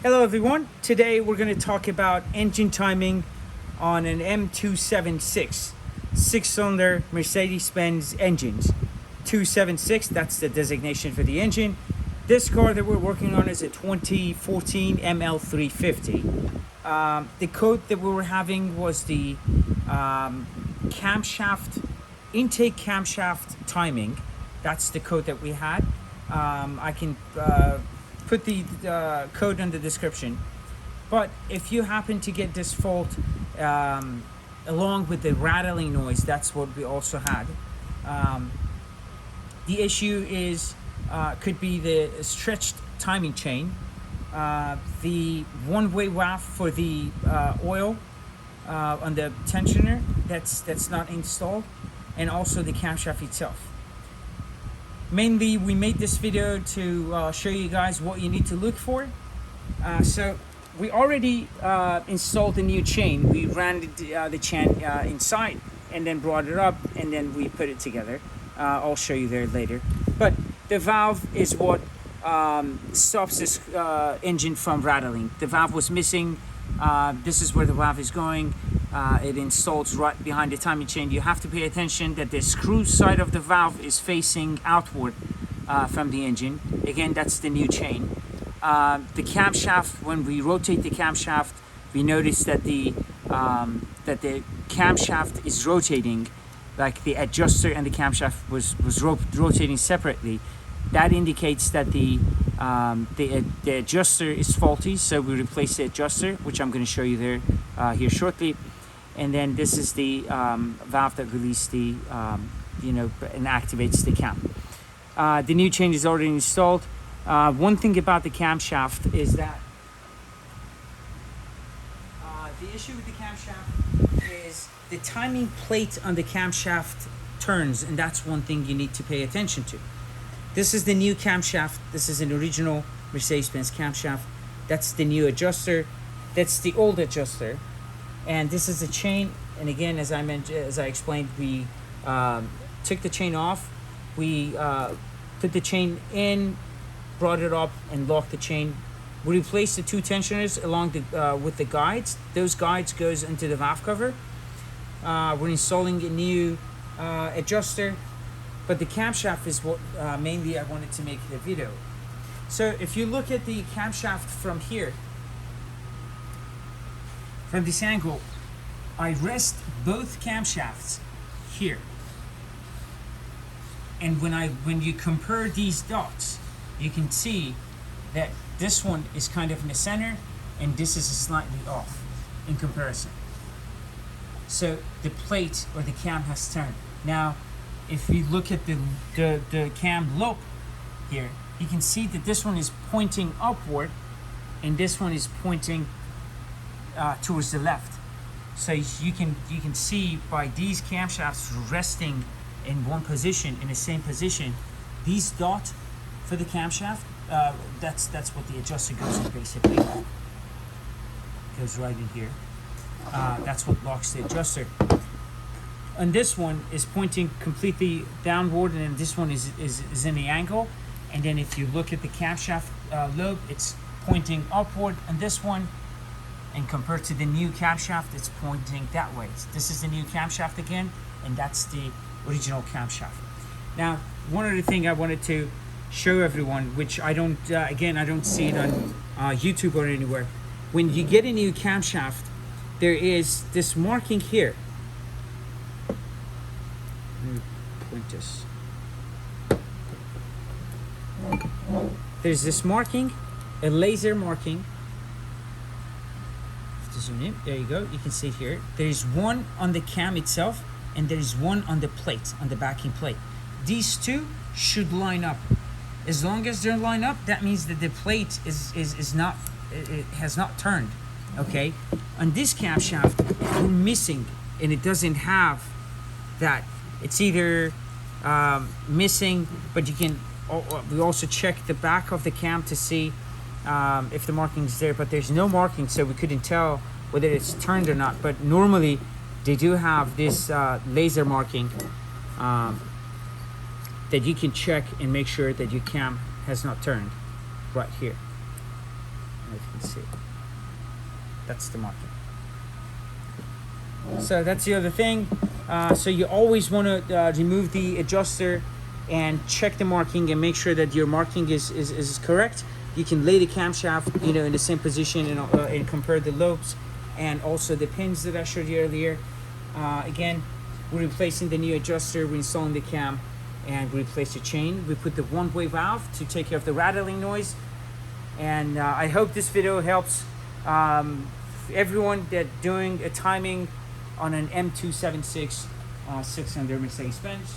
Hello everyone, today we're going to talk about engine timing on an M276 six-cylinder Mercedes-Benz engines. 276, that's the designation for the engine. This car that we're working on is a 2014 ML350. The code that we were having was the camshaft, intake camshaft timing. That's the code that we had. I can put the code in the description. But if you happen to get this fault along with the rattling noise, that's what we also had. The issue is could be the stretched timing chain, the one-way valve for the oil on the tensioner that's not installed, and also the camshaft itself. Mainly, we made this video to show you guys what you need to look for. So we already installed the new chain. We ran the chain inside and then brought it up, and then we put it together. I'll show you there later. But the valve is what stops this engine from rattling. The valve was missing. This is where the valve is going. It installs right behind the timing chain. You have to pay attention that the screw side of the valve is facing outward from the engine. Again, that's the new chain. The camshaft, when we rotate the camshaft, we notice that the camshaft is rotating, like the adjuster and the camshaft was rotating separately. That indicates that the adjuster is faulty, so we replace the adjuster, which I'm going to show you there here shortly. And then this is the valve that releases the and activates the cam. The new chain is already installed. One thing about the camshaft is that the issue with the camshaft is the timing plate on the camshaft turns, and that's one thing you need to pay attention to. This is the new camshaft. This is an original Mercedes-Benz camshaft. That's the new adjuster. That's the old adjuster. And this is the chain. And again, as I explained, we took the chain off. We put the chain in, brought it up, and locked the chain. We replaced the two tensioners along with the guides. Those guides goes into the valve cover. We're installing a new adjuster. But the camshaft is what mainly I wanted to make the video. So if you look at the camshaft from here, from this angle, I rest both camshafts here. And when you compare these dots, you can see that this one is kind of in the center and this is slightly off in comparison. So the plate or the cam has turned. Now, if we look at the cam lobe here, you can see that this one is pointing upward and this one is pointing towards the left. So you can see by these camshafts resting in one position, in the same position, these dots for the camshaft, that's what the adjuster goes in basically. Goes right in here. That's what locks the adjuster. And this one is pointing completely downward, and then this one is in the angle. And then if you look at the camshaft lobe, it's pointing upward, and this one, and compared to the new camshaft, it's pointing that way. This is the new camshaft again, and that's the original camshaft. Now, one other thing I wanted to show everyone, which I don't see it on YouTube or anywhere. When you get a new camshaft, there is this marking here. Point this. There's this marking, a laser marking. To zoom in, there you go. You can see it here. There's one on the cam itself, and there's one on the plate, on the backing plate. These two should line up. As long as they're lined up, that means that the plate is not, it has not turned. Okay. On this camshaft, we're missing, and it doesn't have that. It's either missing, but you can. We also check the back of the cam to see if the marking is there, but there's no marking, so we couldn't tell whether it's turned or not. But normally, they do have this laser marking that you can check and make sure that your cam has not turned right here. don't know if you can see. That's the marking. So that's the other thing. So you always want to remove the adjuster and check the marking and make sure that your marking is correct. You can lay the camshaft, you know, in the same position and compare the lobes and also the pins that I showed you earlier. Again, we're replacing the new adjuster, we're installing the cam, and we replace the chain. We put the one-way valve to take care of the rattling noise. And I hope this video helps everyone that doing a timing on an M276 6-cylinder Mercedes-Benz.